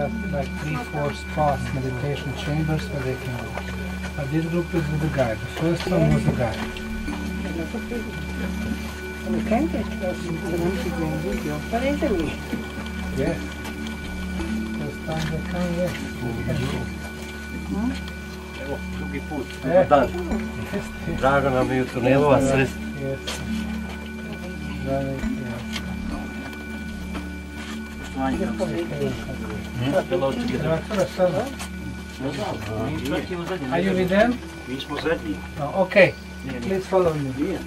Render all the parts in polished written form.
have like 3-4 spots, meditation chambers where they can go. But this group is with the guide. The first one was the guide. We can get close to the video. What is it? Yes. First time they come, yes. Evo, drugi put, dobar dan. Drago nam je u tunelu vas sresti. Yes. Are you with them? Mi smo zadnji. No, okay. Please follow me.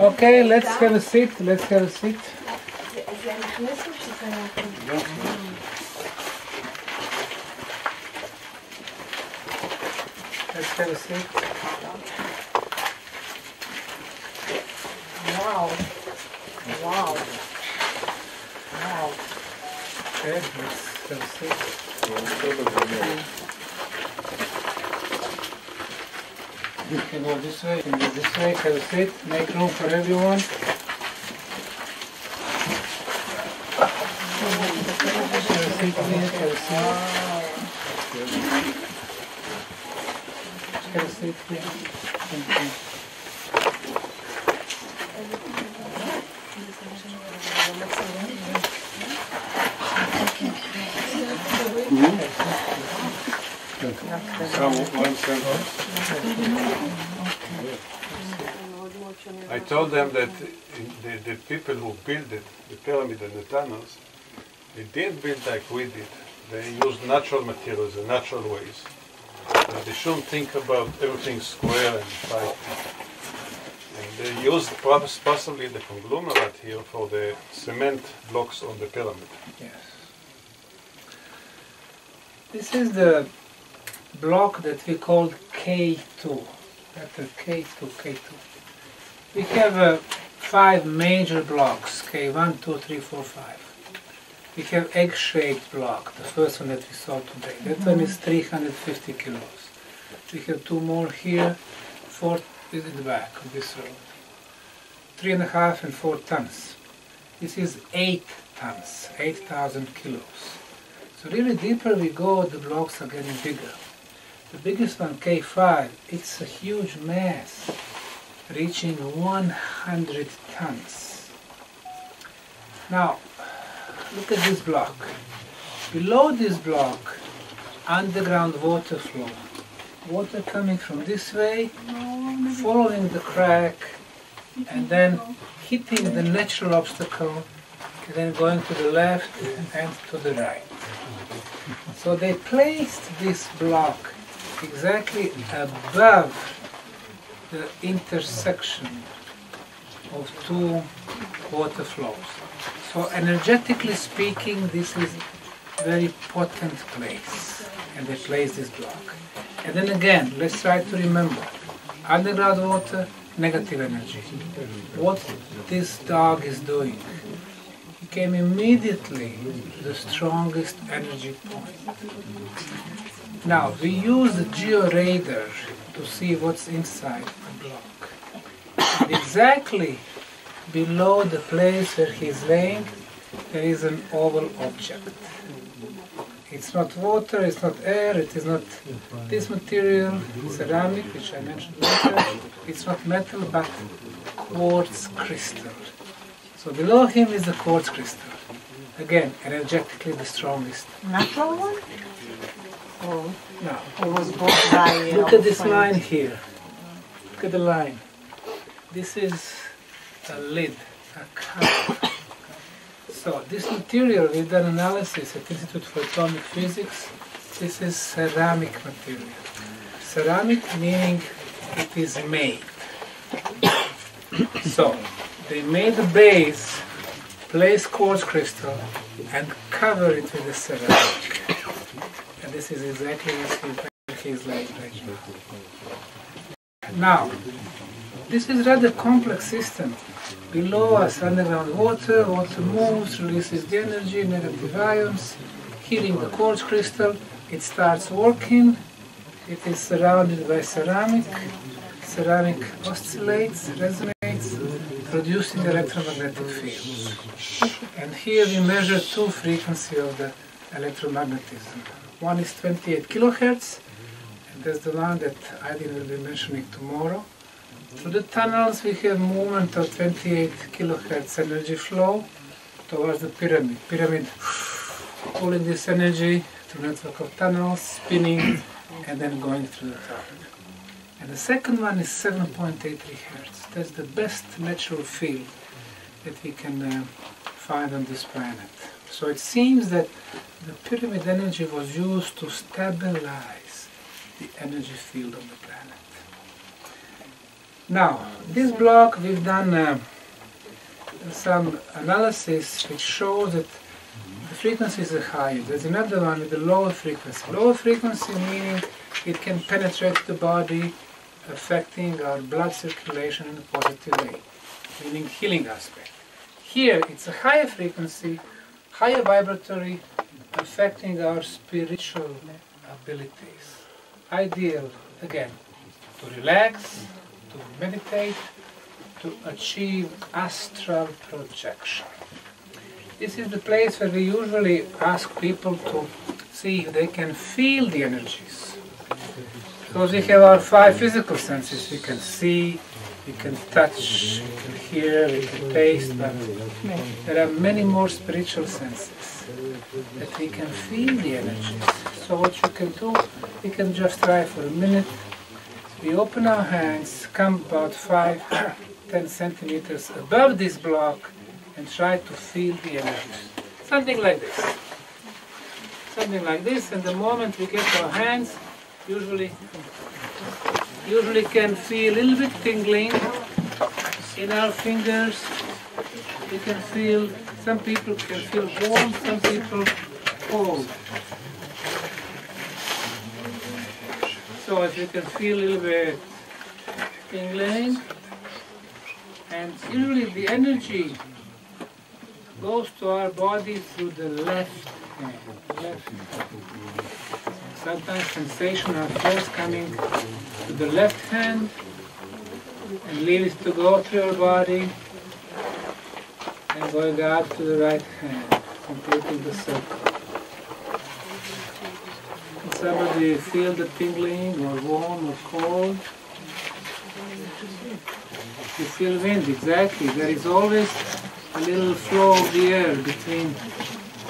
Okay, let's have a seat. Let's have a seat. Let's have a seat. Wow. Wow. Wow. Okay, let's have a seat. You can go this way, you can go this way, have a seat, make room for everyone. Have a seat, please, have a seat. Have a seat, please. Thank you. I told them that the people who built it, the pyramid and the tunnels, they didn't build like we did. They used natural materials and natural ways. They shouldn't think about everything square and tight. And they used possibly the conglomerate here for the cement blocks on the pyramid. Yes. This is the block that we call K2. Letter K2, K2. We have 5 major blocks, K1, 2, 3, 4, 5. We have egg-shaped block, the first one that we saw today. That one is 350 kilos. We have 2 more here, 4 is in the back of this road. 3.5 and 4 tons. This is 8 tons, 8,000 kilos. So really deeper we go, the blocks are getting bigger. The biggest one, K5, it's a huge mass, reaching 100 tons. Now, look at this block. Below this block, underground water flow. Water coming from this way, following the crack, and then hitting the natural obstacle, and then going to the left and to the right. So they placed this block exactly above the intersection of 2 water flows. So energetically speaking, this is a very potent place, and they place this block. And then again, let's try to remember. Underground water, negative energy. What this dog is doing, he came immediately to the strongest energy point. Now, we use the georadar to see what's inside the block. And exactly below the place where he's laying, there is an oval object. It's not water, it's not air, it is not this material, ceramic, which I mentioned later. It's not metal, but quartz crystal. So below him is the quartz crystal. Again, energetically the strongest. Natural one? Or Now, it was bought by... look at this line here. Look at the line. This is a lid, a cup. So this material, we've done analysis at Institute for Atomic Physics. This is ceramic material. Ceramic meaning it is made. So they made the base, place quartz crystal, and cover it with the ceramic. And this is exactly what he's like right now. Now, this is rather complex system. Below us, underground water, water moves, releases the energy, negative ions, heating the quartz crystal, it starts working, it is surrounded by ceramic, ceramic oscillates, resonates, producing electromagnetic fields. And here we measure two frequencies of the electromagnetism. One is 28 kilohertz, and that's the one that Aydin will be mentioning tomorrow. Through the tunnels we have movement of 28 kilohertz energy flow towards the pyramid. Pyramid pulling this energy through a network of tunnels, spinning, and then going through the top. And the second one is 7.83 hertz. That's the best natural field that we can find on this planet. So it seems that the pyramid energy was used to stabilize the energy field of the planet. Now, this block we've done some analysis which shows that the frequencies are higher. There's another one with a lower frequency. Lower frequency meaning it can penetrate the body, affecting our blood circulation in a positive way, meaning healing aspect. Here it's a higher frequency, higher vibratory, affecting our spiritual abilities. Ideal, again, to relax, to meditate, to achieve astral projection. This is the place where we usually ask people to see if they can feel the energies. Because we have our five physical senses. We can see, we can touch, we can hear, we can taste, but there are many more spiritual senses that we can feel the energies. So what you can do, we can just try for a minute. We open our hands, come about 5-10 centimeters above this block and try to feel the energies. Something like this. Something like this, and the moment we get our hands, usually can feel a little bit tingling in our fingers. We can feel, some people can feel warm, some people cold. So if you can feel a little bit tingling, and usually the energy goes to our body through the left hand. Sometimes sensation are first coming to the left hand and leave it to go through your body and going out to the right hand, completing the circle. Can somebody feel the tingling or warm or cold? You feel wind, exactly. There is always a little flow of the air between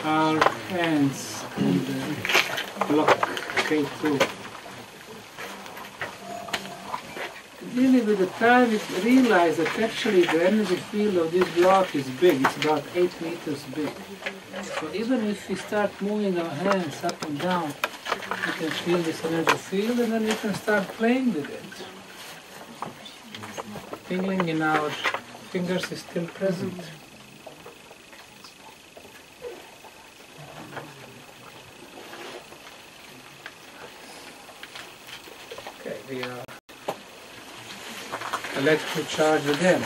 our hands and the block K2. Really with the time we realize that actually the energy field of this block is big, it's about 8 meters big. So even if we start moving our hands up and down, we can feel this energy field and then we can start playing with it. Tingling in our fingers is still present. electrical charge again.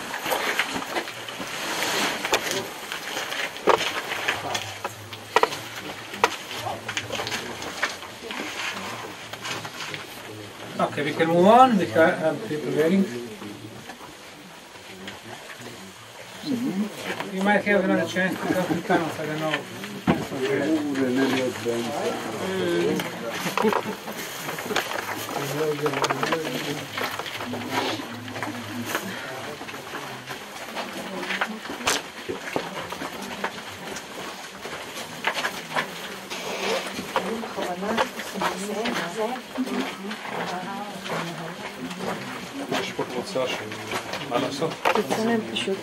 Okay, we can move on. We can have people waiting. You might have another chance to come to town, I don't know. יש פה קבוצה של מה לעשות? תצלם פשוט.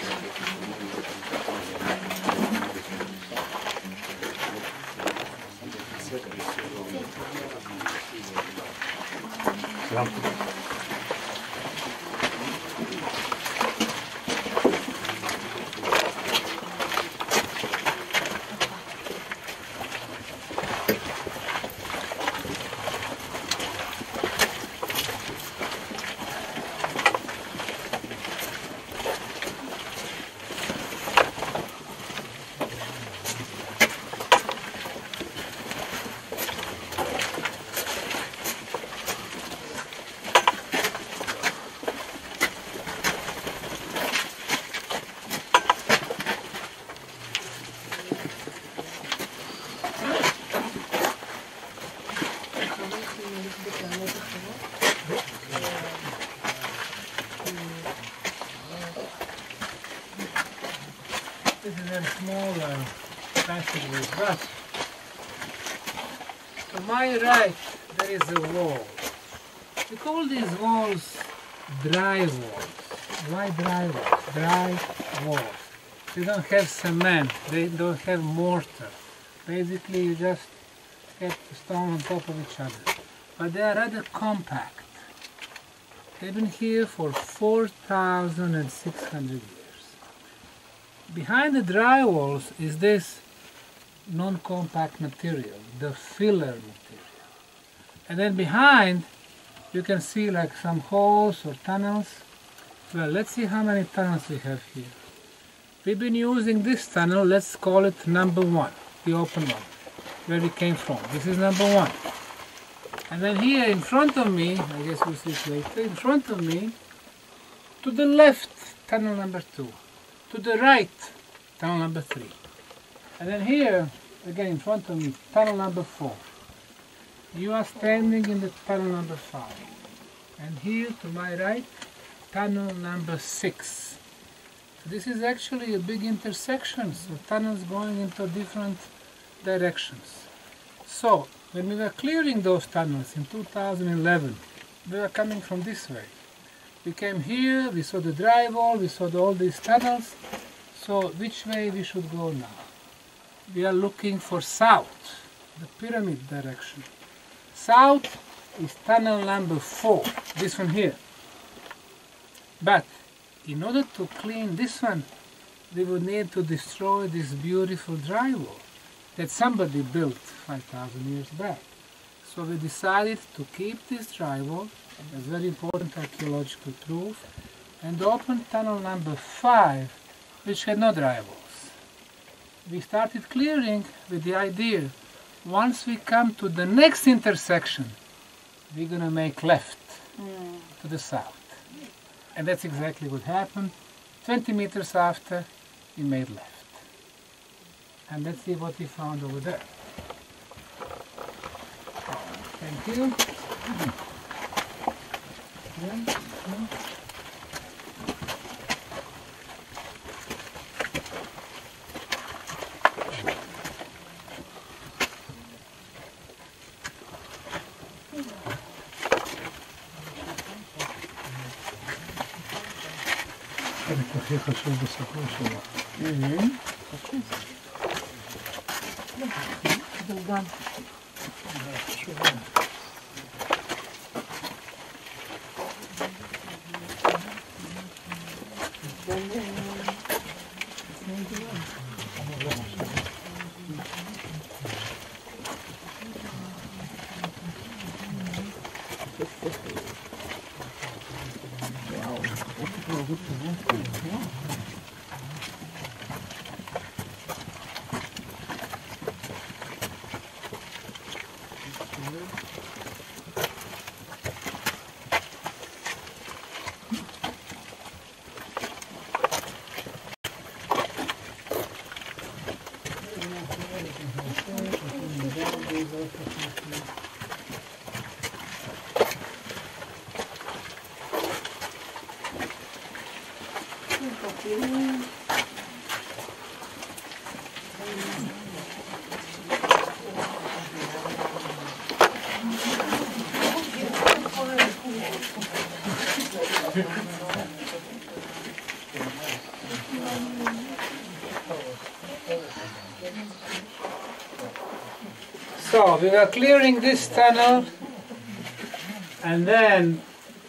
This is a small passageways, but to my right there is a wall. We call these walls dry walls. Why dry walls? Dry walls. They don't have cement, they don't have mortar. Basically you just get the stone on top of each other. But they are rather compact. They've been here for 4,600 years. Behind the dry walls is this non-compact material, the filler material. And then behind you can see like some holes or tunnels. Well, let's see how many tunnels we have here. We've been using this tunnel, let's call it number 1, the open one, where we came from. This is number 1. And then here in front of me, I guess we'll see it later, in front of me, to the left, tunnel number 2. To the right, tunnel number 3. And then here, again in front of me, tunnel number 4. You are standing in the tunnel number 5. And here to my right, tunnel number 6. So this is actually a big intersection, so tunnels going into different directions. So, when we were clearing those tunnels in 2011, we were coming from this way. We came here, we saw the dry wall, we saw all these tunnels. So which way we should go now? We are looking for south, the pyramid direction. South is tunnel number 4, this one here. But in order to clean this one, we would need to destroy this beautiful dry wall that somebody built 5,000 years back. So we decided to keep this dry wall as very important archaeological proof and open tunnel number 5, which had no dry walls. We started clearing with the idea, once we come to the next intersection, we're going to make left to the south. And that's exactly what happened. 20 meters after, we made left. And let's see what we found over there. Thank you. הכי חשוב בסופו של דבר. גלגל. So we were clearing this tunnel, and then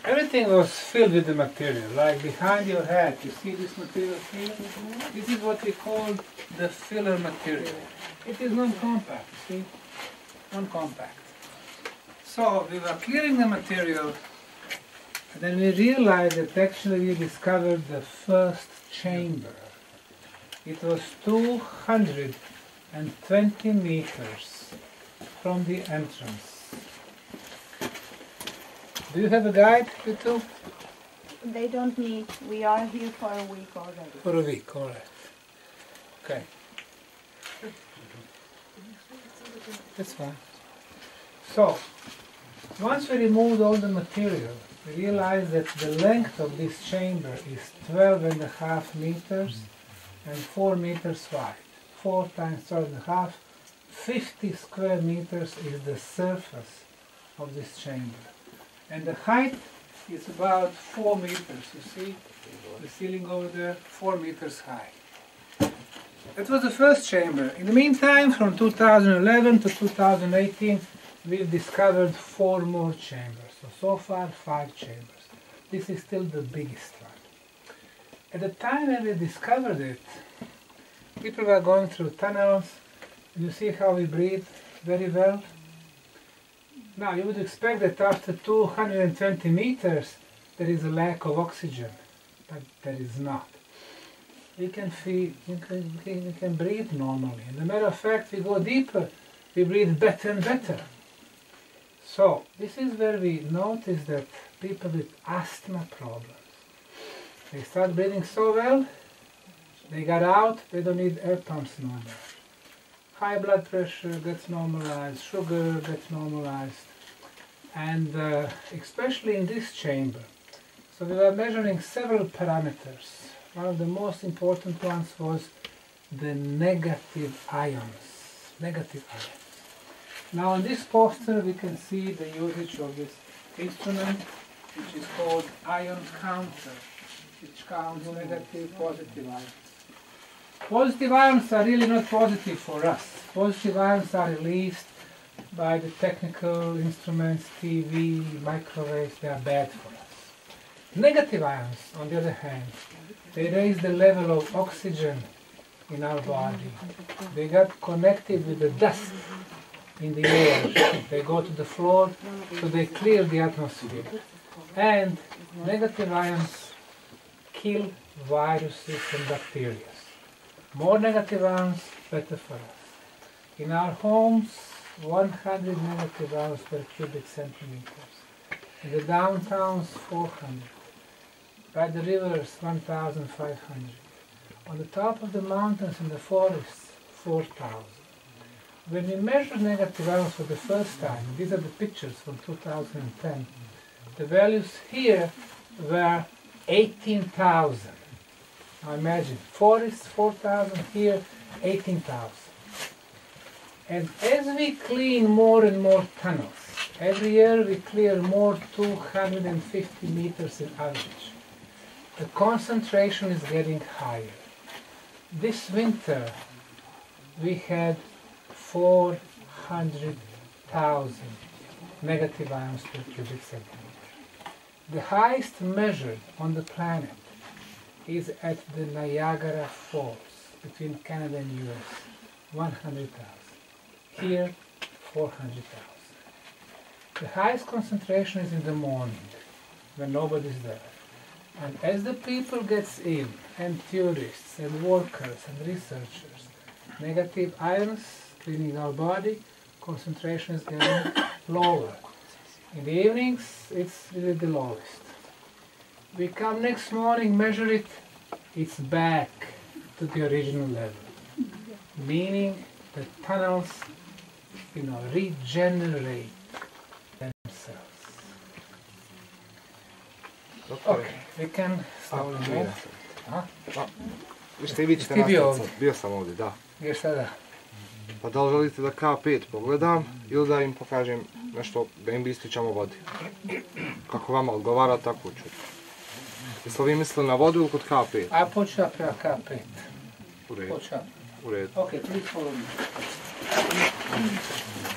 everything was filled with the material, like behind your head. You see this material here? This is what we call the filler material. It is non-compact, see? Non-compact. So we were clearing the material, and then we realized that actually we discovered the first chamber. It was 220 meters from the entrance. Do you have a guide, you two? They don't need. We are here for a week already. For a week, all right. Okay. That's fine. So, once we removed all the material, we realized that the length of this chamber is 12.5 meters and 4 meters wide. 4 times 12.5, 50 square meters is the surface of this chamber. And the height is about 4 meters, you see? The ceiling over there, 4 meters high. That was the first chamber. In the meantime, from 2011 to 2018, we've discovered 4 more chambers. So far, 5 chambers. This is still the biggest one. At the time when we discovered it, people were going through tunnels. You see how we breathe very well? Now, you would expect that after 220 meters, there is a lack of oxygen, but there is not. We can feel, we can breathe normally. As a matter of fact, we go deeper, we breathe better and better. So, this is where we notice that people with asthma problems, they start breathing so well, they got out, they don't need air pumps no more. High blood pressure gets normalized, sugar gets normalized, and especially in this chamber. So we were measuring several parameters. One of the most important ones was the negative ions. Negative ions. Now on this poster we can see the usage of this instrument, which is called ion counter, which counts negative, positive ions. Positive ions are really not positive for us. Positive ions are released by the technical instruments, TV, microwaves, they are bad for us. Negative ions, on the other hand, they raise the level of oxygen in our body. They get connected with the dust in the air. They go to the floor, so they clear the atmosphere. And negative ions kill viruses and bacteria. More negative ions, better for us. In our homes, 100 negative ions per cubic centimeters. In the downtowns, 400. By the rivers, 1,500. On the top of the mountains in the forests, 4,000. When we measured negative ions for the first time, these are the pictures from 2010, the values here were 18,000. Now imagine, forests 4,000, here 18,000. And as we clean more and more tunnels, every year we clear more 250 meters in average. The concentration is getting higher. This winter we had 400,000 negative ions per cubic centimeter. The highest measured on the planet is at the Niagara Falls, between Canada and US, 100,000. Here, 400,000. The highest concentration is in the morning, when nobody's there. And as the people gets in, and tourists, and workers, and researchers, negative ions cleaning our body, concentration is getting lower. In the evenings, it's really the lowest. We come next morning, measure it, it's back to the original level. Meaning the tunnels, regenerate themselves. Okay, we can start move. Vište i vi ćete nastaviti. Bio sam ovdje, da. Gdje sada? Pa da li želite da K5 pogledam ili da im pokažem nešto, da im ističamo vodi? Kako vama odgovara, tako ću. Jeste li vi mislili na vodu ili kod K5? Počeo prema K5. U redu. Počeo. U redu. Okay, please follow me.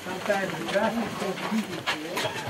Sometimes the grass is so deep here.